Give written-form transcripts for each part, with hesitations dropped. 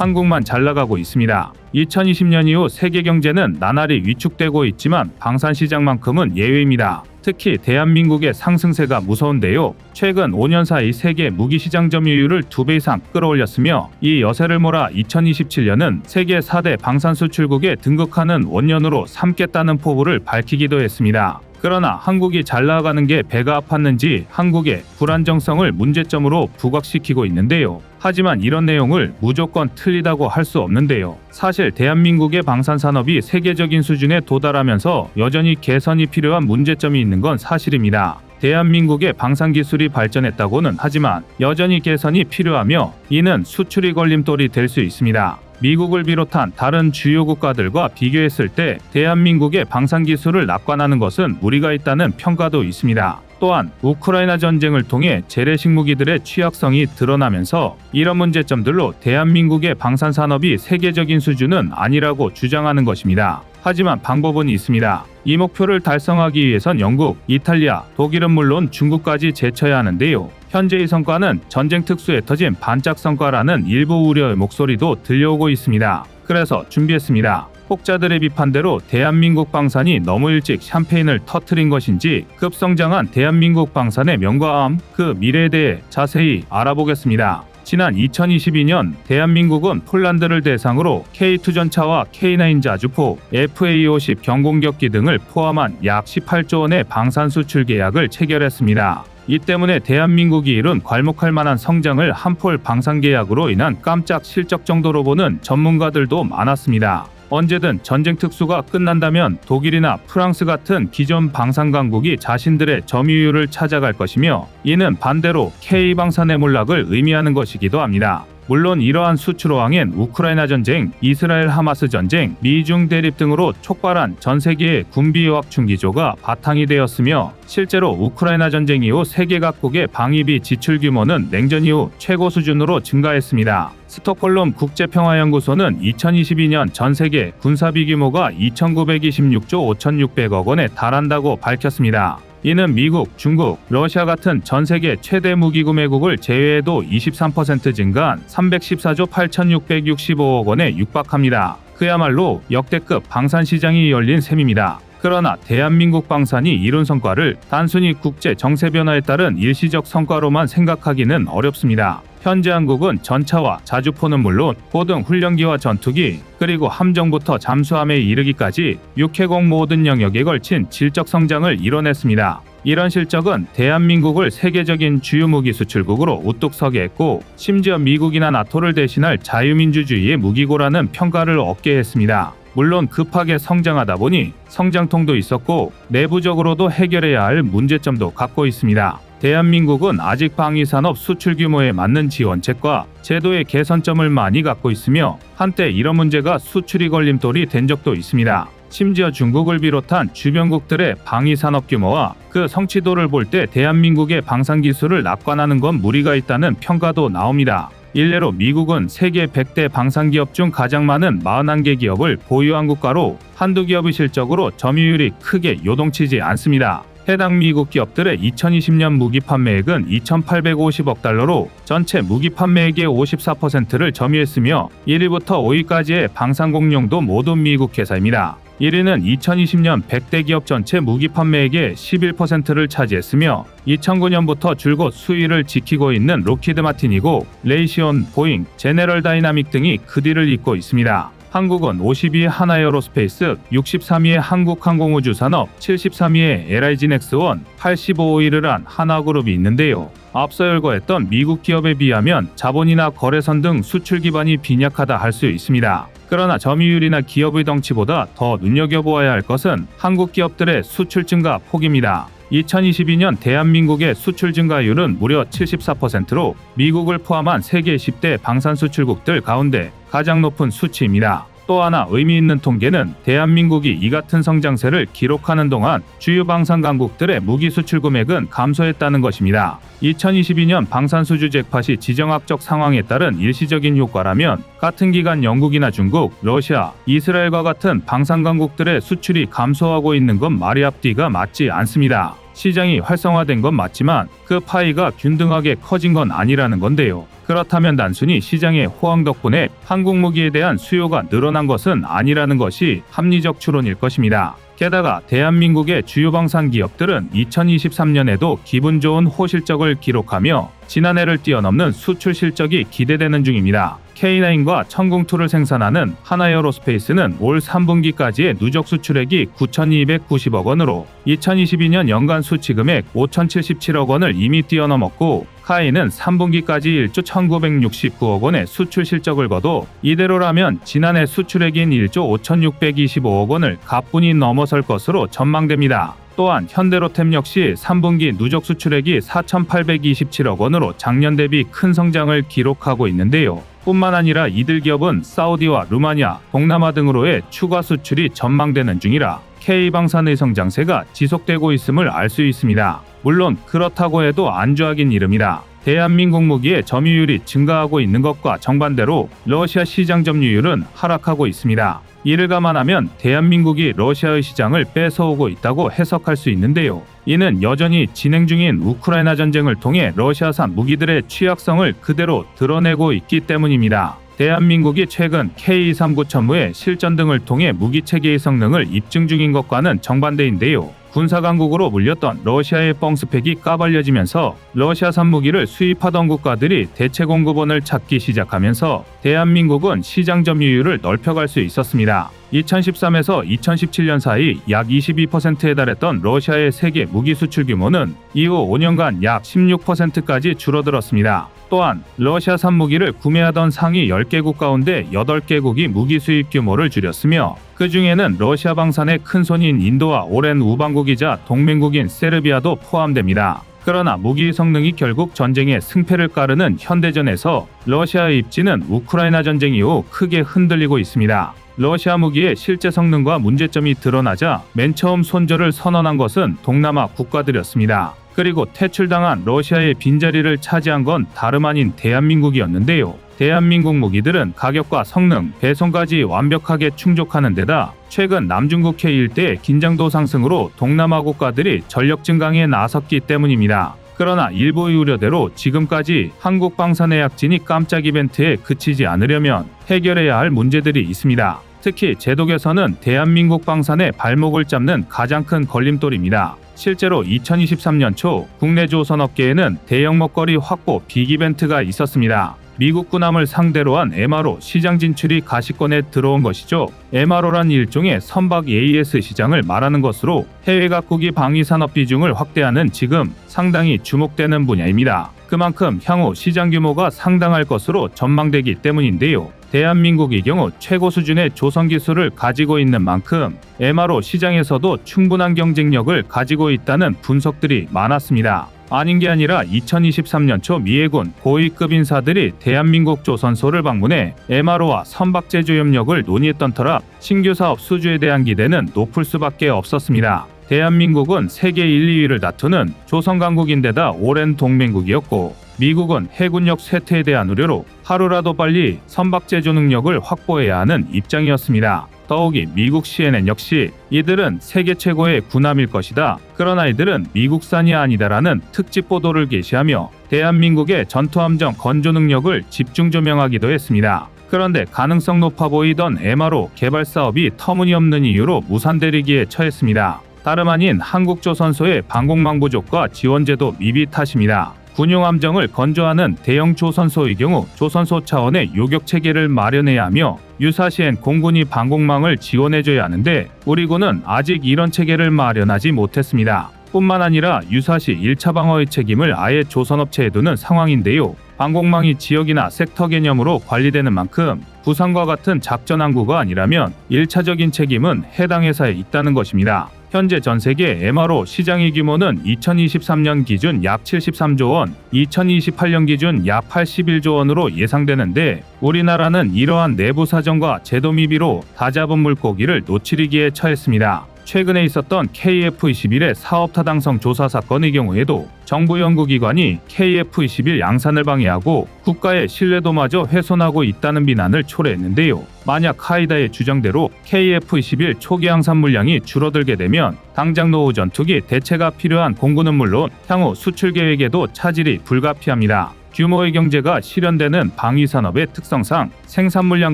한국만 잘 나가고 있습니다. 2020년 이후 세계 경제는 나날이 위축되고 있지만 방산 시장만큼은 예외입니다. 특히 대한민국의 상승세가 무서운데요. 최근 5년 사이 세계 무기 시장 점유율을 2배 이상 끌어올렸으며 이 여세를 몰아 2027년은 세계 4대 방산 수출국에 등극하는 원년으로 삼겠다는 포부를 밝히기도 했습니다. 그러나 한국이 잘 나가는 게 배가 아팠는지 한국의 불안정성을 문제점으로 부각시키고 있는데요. 하지만 이런 내용을 무조건 틀리다고 할 수 없는데요. 사실 대한민국의 방산산업이 세계적인 수준에 도달하면서 여전히 개선이 필요한 문제점이 있는 건 사실입니다. 대한민국의 방산기술이 발전했다고는 하지만 여전히 개선이 필요하며 이는 수출이 걸림돌이 될 수 있습니다. 미국을 비롯한 다른 주요 국가들과 비교했을 때 대한민국의 방산기술을 낙관하는 것은 무리가 있다는 평가도 있습니다. 또한 우크라이나 전쟁을 통해 재래식 무기들의 취약성이 드러나면서 이런 문제점들로 대한민국의 방산산업이 세계적인 수준은 아니라고 주장하는 것입니다. 하지만 방법은 있습니다. 이 목표를 달성하기 위해선 영국, 이탈리아, 독일은 물론 중국까지 제쳐야 하는데요. 현재 이 성과는 전쟁 특수에 터진 반짝 성과라는 일부 우려의 목소리도 들려오고 있습니다. 그래서 준비했습니다. 혹자들의 비판대로 대한민국 방산이 너무 일찍 샴페인을 터뜨린 것인지 급성장한 대한민국 방산의 명과 암, 그 미래에 대해 자세히 알아보겠습니다. 지난 2022년 대한민국은 폴란드를 대상으로 K2 전차와 K9 자주포, FA50 경공격기 등을 포함한 약 18조 원의 방산 수출 계약을 체결했습니다. 이 때문에 대한민국이 이룬 괄목할 만한 성장을 한폴 방산 계약으로 인한 깜짝 실적 정도로 보는 전문가들도 많았습니다. 언제든 전쟁 특수가 끝난다면 독일이나 프랑스 같은 기존 방산 강국이 자신들의 점유율을 찾아갈 것이며 이는 반대로 K방산의 몰락을 의미하는 것이기도 합니다. 물론 이러한 수출 호황엔 우크라이나 전쟁, 이스라엘 하마스 전쟁, 미중 대립 등으로 촉발한 전 세계의 군비 확충 기조가 바탕이 되었으며 실제로 우크라이나 전쟁 이후 세계 각국의 방위비 지출 규모는 냉전 이후 최고 수준으로 증가했습니다. 스톡홀름 국제평화연구소는 2022년 전 세계 군사비 규모가 2,926조 5,600억 원에 달한다고 밝혔습니다. 이는 미국, 중국, 러시아 같은 전 세계 최대 무기 구매국을 제외해도 23% 증가한 314조 8,665억 원에 육박합니다. 그야말로 역대급 방산 시장이 열린 셈입니다. 그러나 대한민국 방산이 이룬 성과를 단순히 국제 정세 변화에 따른 일시적 성과로만 생각하기는 어렵습니다. 현재 한국은 전차와 자주포는 물론 고등 훈련기와 전투기, 그리고 함정부터 잠수함에 이르기까지 육해공 모든 영역에 걸친 질적 성장을 이뤄냈습니다. 이런 실적은 대한민국을 세계적인 주요 무기 수출국으로 우뚝 서게 했고 심지어 미국이나 나토를 대신할 자유민주주의의 무기고라는 평가를 얻게 했습니다. 물론 급하게 성장하다 보니 성장통도 있었고 내부적으로도 해결해야 할 문제점도 갖고 있습니다. 대한민국은 아직 방위산업 수출 규모에 맞는 지원책과 제도의 개선점을 많이 갖고 있으며 한때 이런 문제가 수출이 걸림돌이 된 적도 있습니다. 심지어 중국을 비롯한 주변국들의 방위산업 규모와 그 성취도를 볼 때 대한민국의 방산기술을 낙관하는 건 무리가 있다는 평가도 나옵니다. 일례로 미국은 세계 100대 방산기업 중 가장 많은 41개 기업을 보유한 국가로 한두 기업의 실적으로 점유율이 크게 요동치지 않습니다. 해당 미국 기업들의 2020년 무기 판매액은 2,850억 달러로 전체 무기 판매액의 54%를 점유했으며 1위부터 5위까지의 방산 공룡도 모두 미국 회사입니다. 1위는 2020년 100대 기업 전체 무기 판매액의 11%를 차지했으며 2009년부터 줄곧 수위를 지키고 있는 록히드 마틴이고 레이시온, 보잉, 제네럴 다이나믹 등이 그 뒤를 잇고 있습니다. 한국은 52위 하나에어로스페이스, 63위의 한국항공우주산업, 73위의 LIG넥스원, 85위를 한 하나그룹이 있는데요. 앞서 열거했던 미국 기업에 비하면 자본이나 거래선 등 수출 기반이 빈약하다 할 수 있습니다. 그러나 점유율이나 기업의 덩치보다 더 눈여겨보아야 할 것은 한국 기업들의 수출 증가 폭입니다. 2022년 대한민국의 수출 증가율은 무려 74%로 미국을 포함한 세계 10대 방산 수출국들 가운데 가장 높은 수치입니다. 또 하나 의미 있는 통계는 대한민국이 이 같은 성장세를 기록하는 동안 주요 방산 강국들의 무기 수출 금액은 감소했다는 것입니다. 2022년 방산 수주 잭팟이 지정학적 상황에 따른 일시적인 효과라면 같은 기간 영국이나 중국, 러시아, 이스라엘과 같은 방산 강국들의 수출이 감소하고 있는 건 말이 앞뒤가 맞지 않습니다. 시장이 활성화된 건 맞지만 그 파이가 균등하게 커진 건 아니라는 건데요. 그렇다면 단순히 시장의 호황 덕분에 한국 무기에 대한 수요가 늘어난 것은 아니라는 것이 합리적 추론일 것입니다. 게다가 대한민국의 주요 방산 기업들은 2023년에도 기분 좋은 호실적을 기록하며 지난해를 뛰어넘는 수출 실적이 기대되는 중입니다. K9과 천궁2를 생산하는 하나에어로스페이스는 올 3분기까지의 누적 수출액이 9,290억 원으로 2022년 연간 수치금액 5,077억 원을 이미 뛰어넘었고, 카이는 3분기까지 1조 1,969억 원의 수출 실적을 거둬 이대로라면 지난해 수출액인 1조 5,625억 원을 가뿐히 넘어설 것으로 전망됩니다. 또한 현대로템 역시 3분기 누적 수출액이 4,827억 원으로 작년 대비 큰 성장을 기록하고 있는데요. 뿐만 아니라 이들 기업은 사우디와 루마니아, 동남아 등으로의 추가 수출이 전망되는 중이라 K방산의 성장세가 지속되고 있음을 알 수 있습니다. 물론 그렇다고 해도 안주하긴 이릅니다. 대한민국 무기의 점유율이 증가하고 있는 것과 정반대로 러시아 시장 점유율은 하락하고 있습니다. 이를 감안하면 대한민국이 러시아의 시장을 뺏어오고 있다고 해석할 수 있는데요. 이는 여전히 진행 중인 우크라이나 전쟁을 통해 러시아산 무기들의 취약성을 그대로 드러내고 있기 때문입니다. 대한민국이 최근 K239 천무의 실전 등을 통해 무기체계의 성능을 입증 중인 것과는 정반대인데요. 군사강국으로 물렸던 러시아의 뻥스펙이 까발려지면서 러시아산 무기를 수입하던 국가들이 대체 공급원을 찾기 시작하면서 대한민국은 시장 점유율을 넓혀갈 수 있었습니다. 2013에서 2017년 사이 약 22%에 달했던 러시아의 세계 무기 수출 규모는 이후 5년간 약 16%까지 줄어들었습니다. 또한 러시아산 무기를 구매하던 상위 10개국 가운데 8개국이 무기 수입 규모를 줄였으며, 그 중에는 러시아 방산의 큰손인 인도와 오랜 우방국이자 동맹국인 세르비아도 포함됩니다. 그러나 무기 성능이 결국 전쟁의 승패를 가르는 현대전에서 러시아의 입지는 우크라이나 전쟁 이후 크게 흔들리고 있습니다. 러시아 무기의 실제 성능과 문제점이 드러나자 맨 처음 손절을 선언한 것은 동남아 국가들이었습니다. 그리고 퇴출당한 러시아의 빈자리를 차지한 건 다름 아닌 대한민국이었는데요. 대한민국 무기들은 가격과 성능, 배송까지 완벽하게 충족하는 데다 최근 남중국 해일 때 긴장도 상승으로 동남아 국가들이 전력 증강에 나섰기 때문입니다. 그러나 일부의 우려대로 지금까지 한국 방산의 약진이 깜짝 이벤트에 그치지 않으려면 해결해야 할 문제들이 있습니다. 특히 제도 개선은 대한민국 방산의 발목을 잡는 가장 큰 걸림돌입니다. 실제로 2023년 초 국내 조선업계에는 대형 먹거리 확보 빅 이벤트가 있었습니다. 미국 군함을 상대로 한 MRO 시장 진출이 가시권에 들어온 것이죠. MRO란 일종의 선박 AS 시장을 말하는 것으로 해외 각국이 방위산업 비중을 확대하는 지금 상당히 주목되는 분야입니다. 그만큼 향후 시장 규모가 상당할 것으로 전망되기 때문인데요. 대한민국의 경우 최고 수준의 조선 기술을 가지고 있는 만큼 MRO 시장에서도 충분한 경쟁력을 가지고 있다는 분석들이 많았습니다. 아닌 게 아니라 2023년 초 미해군 고위급 인사들이 대한민국 조선소를 방문해 MRO와 선박 제조 협력을 논의했던 터라 신규 사업 수주에 대한 기대는 높을 수밖에 없었습니다. 대한민국은 세계 1, 2위를 다투는 조선강국인데다 오랜 동맹국이었고, 미국은 해군력 쇠퇴에 대한 우려로 하루라도 빨리 선박 제조 능력을 확보해야 하는 입장이었습니다. 더욱이 미국 CNN 역시 이들은 세계 최고의 군함일 것이다, 그러나 이들은 미국산이 아니다라는 특집 보도를 게시하며 대한민국의 전투함정 건조 능력을 집중 조명하기도 했습니다. 그런데 가능성 높아 보이던 MRO 개발 사업이 터무니없는 이유로 무산되리기에 처했습니다. 다름 아닌 한국조선소의 방공망 부족과 지원제도 미비 탓입니다. 군용함정을 건조하는 대형 조선소의 경우 조선소 차원의 요격체계를 마련해야 하며 유사시엔 공군이 방공망을 지원해줘야 하는데 우리 군은 아직 이런 체계를 마련하지 못했습니다. 뿐만 아니라 유사시 1차 방어의 책임을 아예 조선업체에 두는 상황인데요. 방공망이 지역이나 섹터 개념으로 관리되는 만큼 부산과 같은 작전항구가 아니라면 1차적인 책임은 해당 회사에 있다는 것입니다. 현재 전 세계 MRO 시장의 규모는 2023년 기준 약 73조 원, 2028년 기준 약 81조 원으로 예상되는데 우리나라는 이러한 내부 사정과 제도 미비로 다 잡은 물고기를 놓치리기에 처했습니다. 최근에 있었던 KF-21의 사업 타당성 조사 사건의 경우에도 정부 연구기관이 KF-21 양산을 방해하고 국가의 신뢰도마저 훼손하고 있다는 비난을 초래했는데요. 만약 카이다의 주장대로 KF-21 초기 양산 물량이 줄어들게 되면 당장 노후 전투기 대체가 필요한 공군은 물론 향후 수출 계획에도 차질이 불가피합니다. 규모의 경제가 실현되는 방위산업의 특성상 생산 물량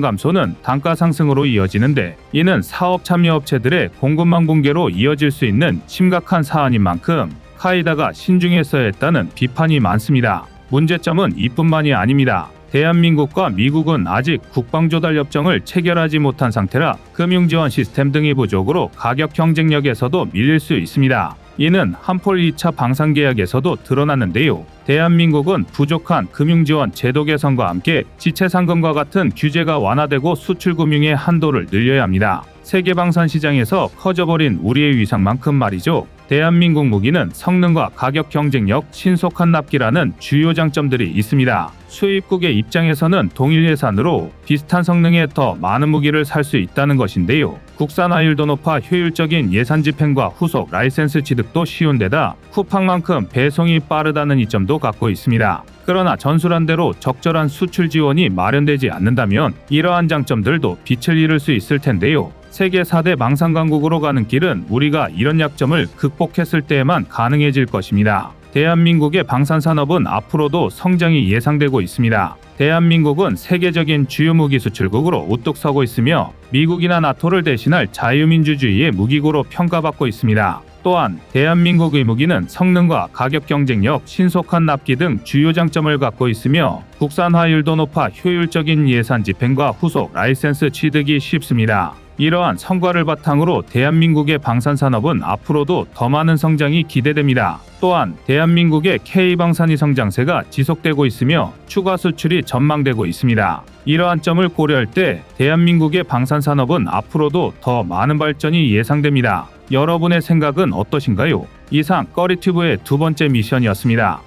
감소는 단가 상승으로 이어지는데, 이는 사업 참여 업체들의 공급망 붕괴로 이어질 수 있는 심각한 사안인 만큼 카이다가 신중했어야 했다는 비판이 많습니다. 문제점은 이뿐만이 아닙니다. 대한민국과 미국은 아직 국방조달협정을 체결하지 못한 상태라 금융지원 시스템 등의 부족으로 가격 경쟁력에서도 밀릴 수 있습니다. 이는 한폴 2차 방산계약에서도 드러났는데요. 대한민국은 부족한 금융지원 제도 개선과 함께 지체상금과 같은 규제가 완화되고 수출금융의 한도를 늘려야 합니다. 세계 방산 시장에서 커져버린 우리의 위상만큼 말이죠. 대한민국 무기는 성능과 가격 경쟁력, 신속한 납기라는 주요 장점들이 있습니다. 수입국의 입장에서는 동일 예산으로 비슷한 성능의 더 많은 무기를 살 수 있다는 것인데요. 국산화율도 높아 효율적인 예산 집행과 후속 라이센스 취득도 쉬운 데다 쿠팡만큼 배송이 빠르다는 이점도 갖고 있습니다. 그러나 전술한대로 적절한 수출 지원이 마련되지 않는다면 이러한 장점들도 빛을 잃을 수 있을 텐데요. 세계 4대 방산 강국으로 가는 길은 우리가 이런 약점을 극복했을 때에만 가능해질 것입니다. 대한민국의 방산산업은 앞으로도 성장이 예상되고 있습니다. 대한민국은 세계적인 주요 무기 수출국으로 우뚝 서고 있으며 미국이나 나토를 대신할 자유민주주의의 무기고로 평가받고 있습니다. 또한 대한민국의 무기는 성능과 가격 경쟁력, 신속한 납기 등 주요 장점을 갖고 있으며 국산화율도 높아 효율적인 예산 집행과 후속 라이센스 취득이 쉽습니다. 이러한 성과를 바탕으로 대한민국의 방산산업은 앞으로도 더 많은 성장이 기대됩니다. 또한 대한민국의 K방산이 성장세가 지속되고 있으며 추가 수출이 전망되고 있습니다. 이러한 점을 고려할 때 대한민국의 방산산업은 앞으로도 더 많은 발전이 예상됩니다. 여러분의 생각은 어떠신가요? 이상 꺼리튜브의 두 번째 미션이었습니다.